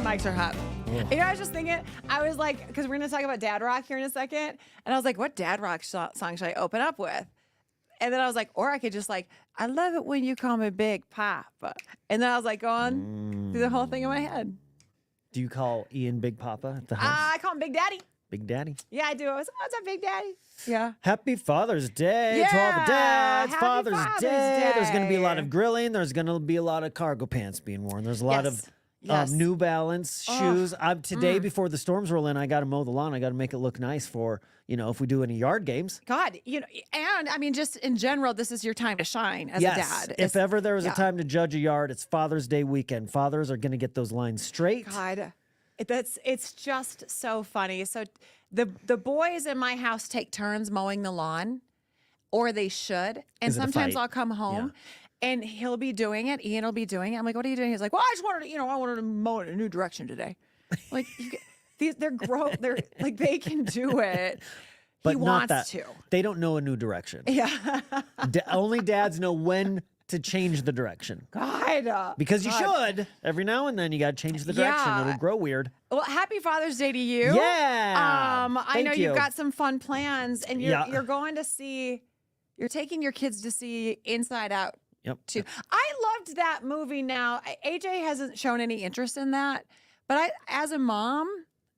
mics are hot. You know, I was just thinking, I was like, because we're going to talk about dad rock here in a second. And I was like, what dad rock song should I open up with? And then I was like, or I could just like, I love it when you call me Big Papa. And then I was like going through the whole thing in my head. Do you call Ian Big Papa at the house? I call him Big Daddy. Big Daddy? Yeah, I do. I was like, what's up, Big Daddy? Yeah. Happy Father's Day to all the dads. Happy Father's Father's Day. There's going to be a lot Day. of grilling. There's going to be a lot of cargo pants being worn. There's a lot of Yes. New Balance shoes. Today, before the storms roll in, I got to mow the lawn. I got to make it look nice for, if we do any yard games. God, and I mean, just in general, this is your time to shine as a dad. If ever there was a time to judge a yard, it's Father's Day weekend. Fathers are going to get those lines straight. God, it's just so funny. So the boys in my house take turns mowing the lawn, or they should. And Is it a sometimes fight? I'll come home and he'll be doing it. Ian will be doing it. I'm like, what are you doing? He's like, well, I just wanted to, I wanted to mow in a new direction today. Like, they're they're like, they can do it. But he not wants that. to. They don't know a new direction. Yeah. Only dads know when to change the direction. God. Because you should. Every now and then you got to change the direction. Yeah. It'll grow weird. Well, happy Father's Day to you. Yeah. I know Thank you've you. got some fun plans, and you're Yeah. you're going to see. You're taking your kids to see Inside Out. Yep. Too. I loved that movie. Now AJ hasn't shown any interest in that, but as a mom,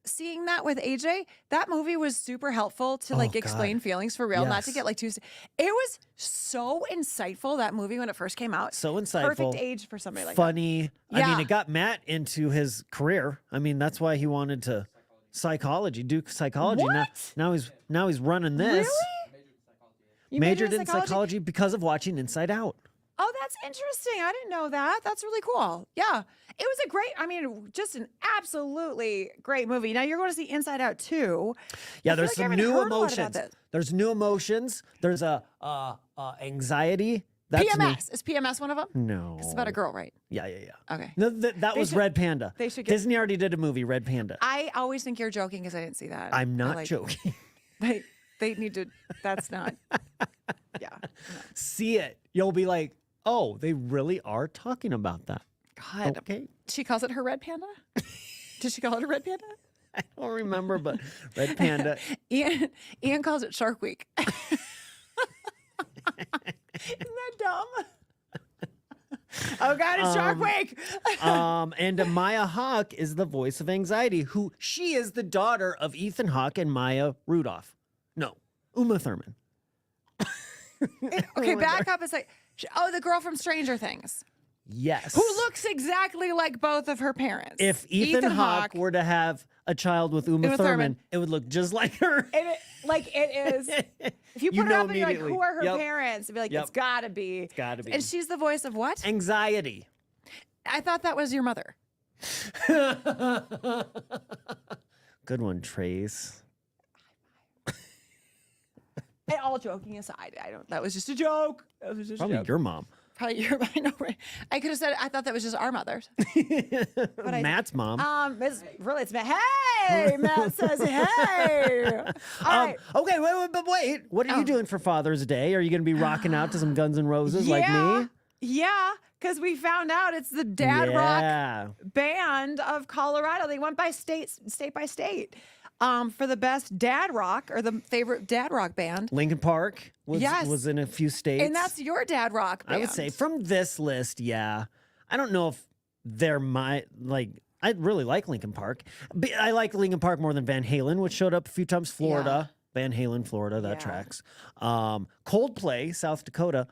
seeing that with AJ, that movie was super helpful to like explain feelings for real, not to Yes. get like too. It was so insightful, that movie, when it first came out. So insightful. Perfect age for somebody like funny. that. I mean, it got Matt into his career. I mean, that's why he wanted to do psychology. What? Now he's running this. Really? You Majored in psychology because of watching Inside Out. Oh, that's interesting. I didn't know that. That's really cool. Yeah. It was a great, just an absolutely great movie. Now you're going to see Inside Out too. Yeah, I feel there's like I some haven't new heard a lot about emotions. this. There's new emotions. There's anxiety. That's PMS. Is PMS one of them? No. It's about a girl, right? Yeah. Okay. No, that was Red Panda. they should get- Disney already did a movie, Red Panda. I always think you're joking because I didn't see that. I'm not joking. They need to, that's not, yeah. No. See it. You'll be like, oh, they really are talking about that. God. Okay. She calls it her red panda? Did she call it a red panda? I don't remember, but Red Panda. Ian calls it Shark Week. Isn't that dumb? Oh God, it's Shark Week. And Maya Hawke is the voice of anxiety, she is the daughter of Ethan Hawke and Maya Rudolph. No, Uma Thurman. Okay, back up a sec. The girl from Stranger Things. Yes. Who looks exactly like both of her parents. If Ethan Hawke were to have a child with Uma Thurman, it would look just like her. It is. If you put it up and you're like, who are her Yep. parents? It'd be like, Yep. it's gotta be. It's gotta be. And she's the voice of what? Anxiety. I thought that was your mother. Good one, Trace. And all joking aside, that was just a joke. That was just a Probably joke. your mom. Probably your, I know, right? I could have said, I thought that was just our mothers. Matt's mom. It's Matt. Hey, Matt says, hey. All right. Okay, wait. What are you doing for Father's Day? Are you going to be rocking out to some Guns N' Roses like me? Yeah, because we found out it's the Dad Rock band of Colorado. They went by state by state. For the best dad rock or the favorite dad rock band. Linkin Park was in a few states. And that's your dad rock band. I would say from this list, yeah. I don't know if they're I really like Linkin Park. But I like Linkin Park more than Van Halen, which showed up a few times. Florida. Van Halen, Florida, that tracks. Coldplay, South Dakota.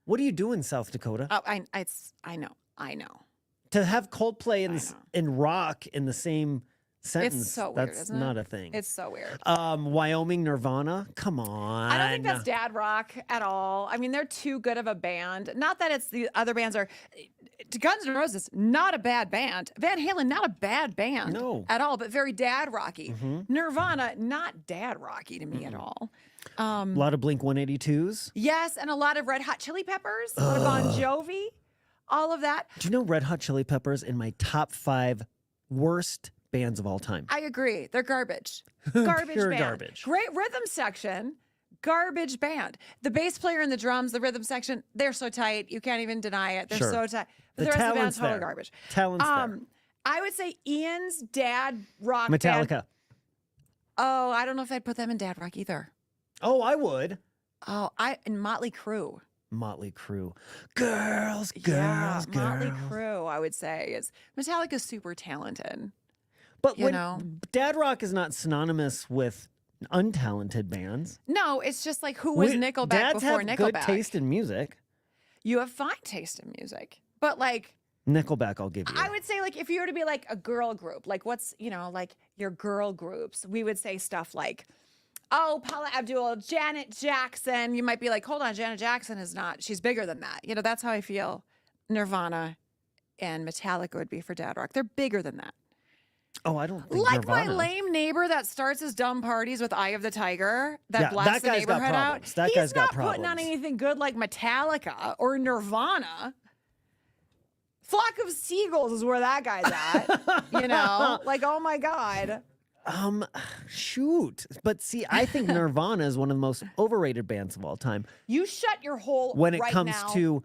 What do you do in South Dakota? Oh, I know. To have Coldplay and rock in the same sentence, It's so weird, that's isn't it? not a thing. It's so weird. Wyoming, Nirvana, come on. I don't think that's dad rock at all. I mean, they're too good of a band. Not that it's the other bands are. Guns N' Roses, not a bad band. Van Halen, not a bad band at all, but very dad rocky. Nirvana, not dad rocky to me at all. A lot of Blink 182s. Yes, and a lot of Red Hot Chili Peppers, a lot of Bon Jovi, all of that. Do you know Red Hot Chili Peppers in my top 5 worst bands of all time? I agree. They're garbage. Garbage Pure band. garbage. Great rhythm section. Garbage band. The bass player and the drums, the rhythm section, they're so tight. You can't even deny it. They're so tight. But the rest of the band's totally garbage. Talent's there. I would say Ian's dad rock band. Metallica. Oh, I don't know if I'd put them in dad rock either. Oh, I would. Oh, and Motley Crue. Motley Crue. Girls, Yeah, girls, Motley girls. Crue, I would say, is Metallica's super talented. But You when know? dad rock is not synonymous with untalented bands. No, it's just like who was Nickelback Dads before have Nickelback? good taste in music. You have fine taste in music, but like Nickelback, I'll give you. I would say, like, if you were to be like a girl group, like what's like your girl groups, we would say stuff like, oh, Paula Abdul, Janet Jackson. You might be like, hold on, Janet Jackson is not. She's bigger than that. That's how I feel. Nirvana and Metallica would be for dad rock. They're bigger than that. Oh, I don't think Like Nirvana. my lame neighbor that starts his dumb parties with Eye of the Tiger that blasts that the guy's got neighborhood out. problems. That He's guy's got not putting on problems. anything good like Metallica or Nirvana. Flock of Seagulls is where that guy's at. Like, oh my God. Shoot. But see, I think Nirvana is one of the most overrated bands of all time You shut your hole when it right comes now. to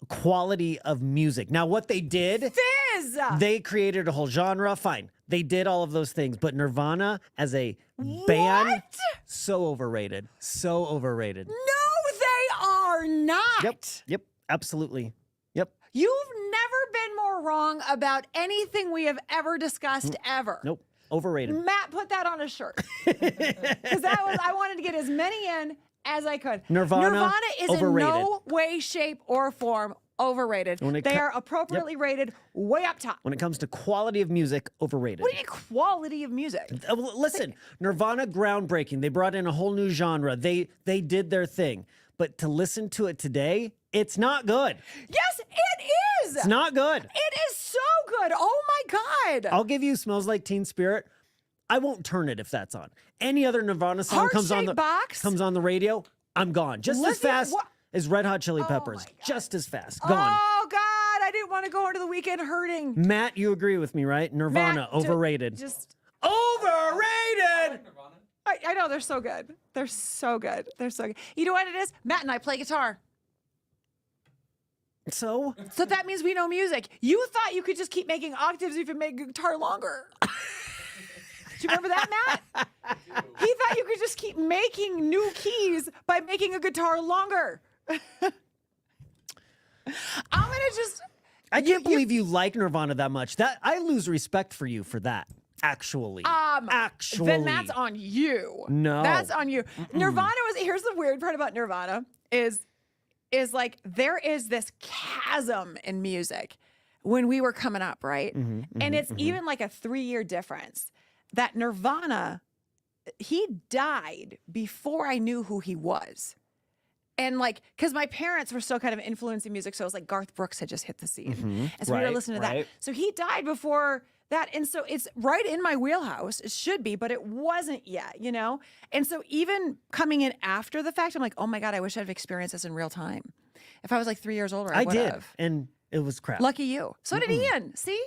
quality of music. Now, what they did, Fizz! they created a whole genre. Fine. They did all of those things. But Nirvana as a band, What? so overrated. So overrated. No, they are not. Yep. Absolutely. Yep. You've never been more wrong about anything we have ever discussed ever. Nope. Overrated. Matt, put that on a shirt. Because I wanted to get as many in as I could. Nirvana, is overrated. in no way, shape, or form overrated. When it They co- are appropriately rated way up top. When it comes to quality of music, overrated. What do you mean quality of music? Listen, Nirvana, groundbreaking. They brought in a whole new genre. They did their thing. But to listen to it today, it's not good. Yes, it is. It's not good. It is so good. Oh my God. I'll give you Smells Like Teen Spirit. I won't turn it if that's on. Any other Nirvana song comes on the radio, I'm gone. Just as fast as Red Hot Chili Peppers. my God. Just as fast. Gone. Oh God, I didn't want to go into the weekend hurting. Matt, you agree with me, right? Nirvana, Matt, overrated. Just Overrated! I know they're so good. They're so good. They're so good. You know what it is? Matt and I play guitar. So? So that means we know music. You thought you could just keep making octaves if you make a guitar longer. Do you remember that, Matt? He thought you could just keep making new keys by making a guitar longer. I can't believe you like Nirvana that much. That I lose respect for you for that. Actually. Then that's on you. No. That's on you. Nirvana here's the weird part about Nirvana is like there is this chasm in music when we were coming up, right? And it's even like a 3-year difference that Nirvana, he died before I knew who he was. And like, because my parents were still kind of influencing music. So it was like Garth Brooks had just hit the scene. And so we were listening to that. So he died before that. And so it's right in my wheelhouse. It should be, but it wasn't yet, And so even coming in after the fact, I'm like, oh my God, I wish I'd experienced this in real time. If I was like 3 years older, I would did. have. And it was crap. Lucky you. So did Ian. See?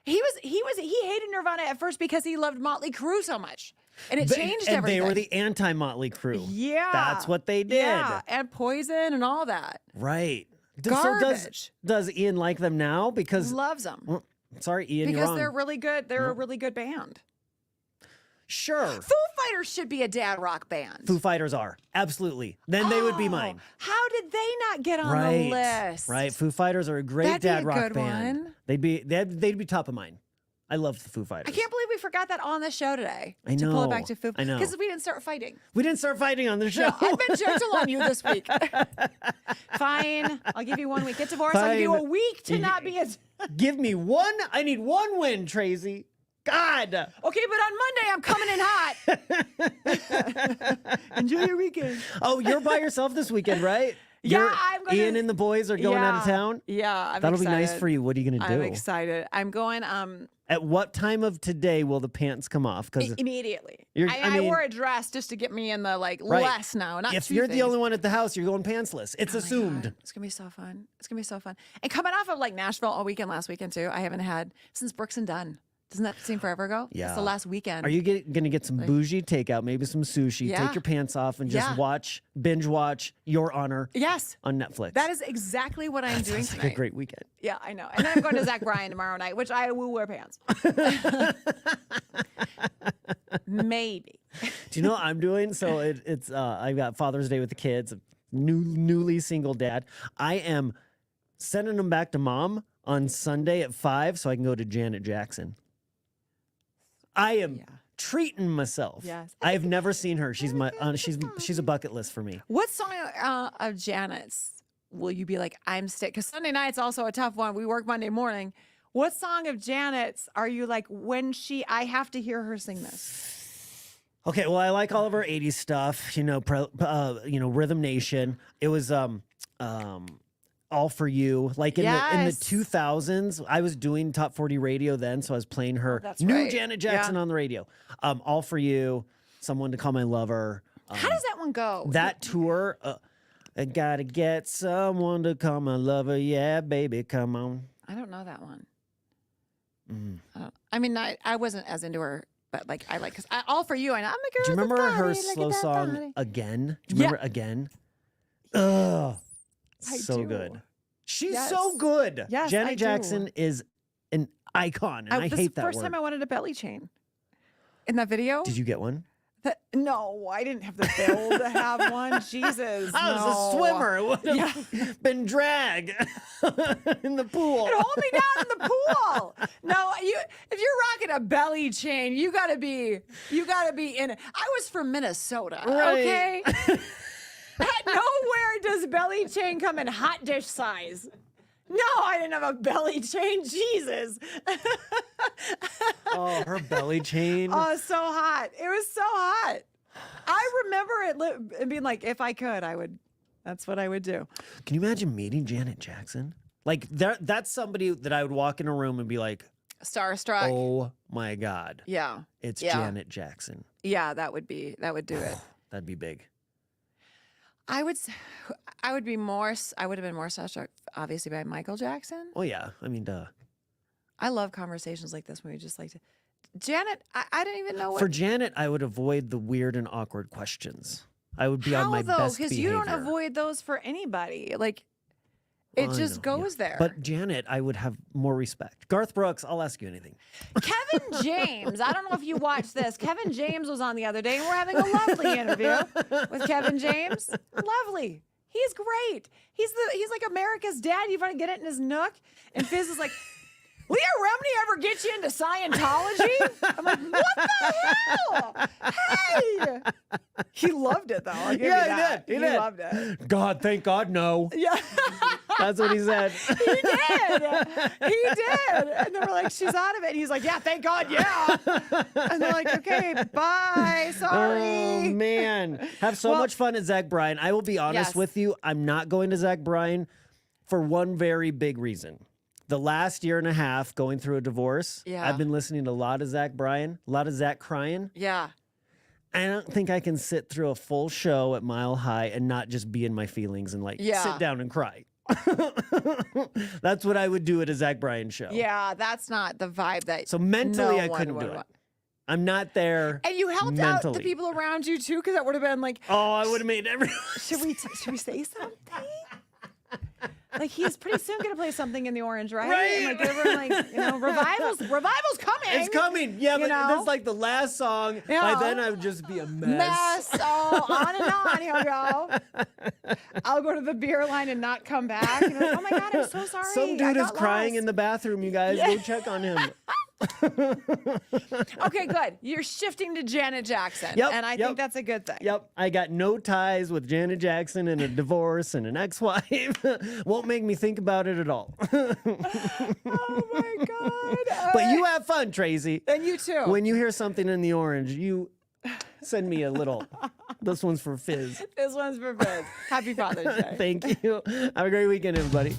He hated Nirvana at first because he loved Motley Crue so much. And it changed and everything. they were the anti-Motley Crew. Yeah. That's what they did. Yeah, and Poison and all that. Right. Garbage. Does Ian like them now? Because Loves them. well, sorry, Ian, you're Because wrong. they're really good. They're a really good band. Sure. Foo Fighters should be a dad rock band. Foo Fighters are. Absolutely. Then they would be mine. How did they not get on the list? Right. Foo Fighters are a great That'd be dad a rock good band. one. They'd be top of mine. I love the Foo Fighters. I can't believe we forgot that on the show today. I To pull it know. back to Foo. I know. Because we didn't start fighting. We didn't start fighting on the show. I've been gentle on you this week. Fine. I'll give you 1 week. Get divorced. I'll give you a Fine. week to not be a... Give me one. I need one win, Tracy. God. Okay, but on Monday, I'm coming in hot. Enjoy your weekend. Oh, you're by yourself this weekend, right? Yeah, I'm going Ian and the boys are going out of town? Yeah, I'm That'll excited. be nice for you. What are you going to do? I'm excited. I'm going At what time of today will the pants come off? Because immediately. I I mean- wore a dress just to get me in the Right. less now. Not if two you're the things. only one at the house, you're going pantsless. It's Oh my assumed. God. It's gonna be so fun. It's gonna be so fun. And coming off of Nashville all weekend last weekend too, I haven't had since Brooks and Dunn. Doesn't that seem forever ago? Yeah. It's the last weekend. Are you gonna get some bougie takeout, maybe some sushi, Yeah. take your pants off, and just binge watch Your Honor Yes. on Netflix? That is exactly what I'm doing Sounds tonight. like a great weekend. Yeah, I know. And then I'm going to Zach Bryan tomorrow night, which I will wear pants. Maybe. Do you know what I'm doing? So it's I've got Father's Day with the kids, newly single dad. I am sending them back to mom on Sunday at 5 so I can go to Janet Jackson. I am treating myself. Yes. I've never seen her. She's my she's a bucket list for me. What song of Janet's will you be like, I'm sick? Because Sunday night's also a tough one. We work Monday morning. What song of Janet's are you like, I have to hear her sing this? Okay, well, I like all of her 80s stuff, Rhythm Nation. It was All For You. Like in the 2000s, I was doing Top 40 radio then, so I was playing her new Janet Jackson on the radio. All For You, Someone to Call My Lover. How does that one go? That tour, I gotta get someone to call my lover. Yeah, baby, come on. I don't know that one. I mean, I wasn't as into her, but like I like because All For You. And I'm a girl. Do you remember her body, slow song body. Again? Do you remember Again? Ugh, so good. She's so good. Yes, Janet I do. Jackson is an icon, and I hate that word. This is the first time I wanted a belly chain. In that video? Did you get one? No, I didn't have the bill to have one. Jesus, I was a swimmer. It would have been drag in the pool. It hold me down in the pool. No, if you're rocking a belly chain, you gotta be in it. I was from Minnesota, okay? Nowhere does belly chain come in hot dish size. No, I didn't have a belly chain. Jesus. Oh, her belly chain. Oh, so hot. It was so hot. I remember it being like, if I could, that's what I would do. Can you imagine meeting Janet Jackson? Like, that's somebody that I would walk in a room and be like, starstruck. oh my God. Yeah. It's Janet Jackson. Yeah, that would do it. That'd be big. I would have been more starstruck, obviously, by Michael Jackson. Oh, yeah. I mean, duh. I love conversations like this when we just like to. Janet, I didn't even know what. For Janet, I would avoid the weird and awkward questions. I would be on my best behavior. Because you don't avoid those for anybody. Like, it just goes there. But Janet, I would have more respect. Garth Brooks, I'll ask you anything. Kevin James, I don't know if you watched this. Kevin James was on the other day, and we're having a lovely interview with Kevin James. Lovely. He's great. He's like America's dad. You want to get it in his nook? And Fizz is like, Leah Remini ever get you into Scientology? I'm like, what the hell? Hey! He loved it, though. I'll give you that. He did. Loved it. God, thank God, no. Yeah. That's what he said. He did. He did. And they were like, she's out of it. And he's like, yeah, thank God, yeah. And they're like, okay, bye. Sorry. Oh, man. Have so much fun at Zach Bryan. I will be honest with you. I'm not going to Zach Bryan for one very big reason. The last year and a half going through a divorce, I've been listening to a lot of Zach Bryan, a lot of Zach crying. Yeah. I don't think I can sit through a full show at Mile High and not just be in my feelings and sit down and cry. That's what I would do at a Zach Bryan show. Yeah, that's not the vibe that. So mentally, I couldn't do it. I'm not there. And you helped out the people around you too, because that would have been like. Oh, I would have made everyone. Should we say something? Like he's pretty soon gonna play something in the Orange, right? Right. And like everyone, revival's coming. It's coming. Yeah, but that's like the last song. Yeah. By then I would just be a mess. Oh, on and on he'll go. I'll go to the beer line and not come back. And like, oh my God, I'm so sorry. Some dude is crying in the bathroom, you guys. Go check on him. Okay, good. You're shifting to Janet Jackson. Yep, and I think that's a good thing. Yep. I got no ties with Janet Jackson and a divorce and an ex-wife. Won't make me think about it at all. Oh my God. But you have fun, Tracy. And you too. When you hear something in the Orange, you send me a little. This one's for Fizz. This one's for Fizz. Happy Father's Day. Thank you. Have a great weekend, everybody.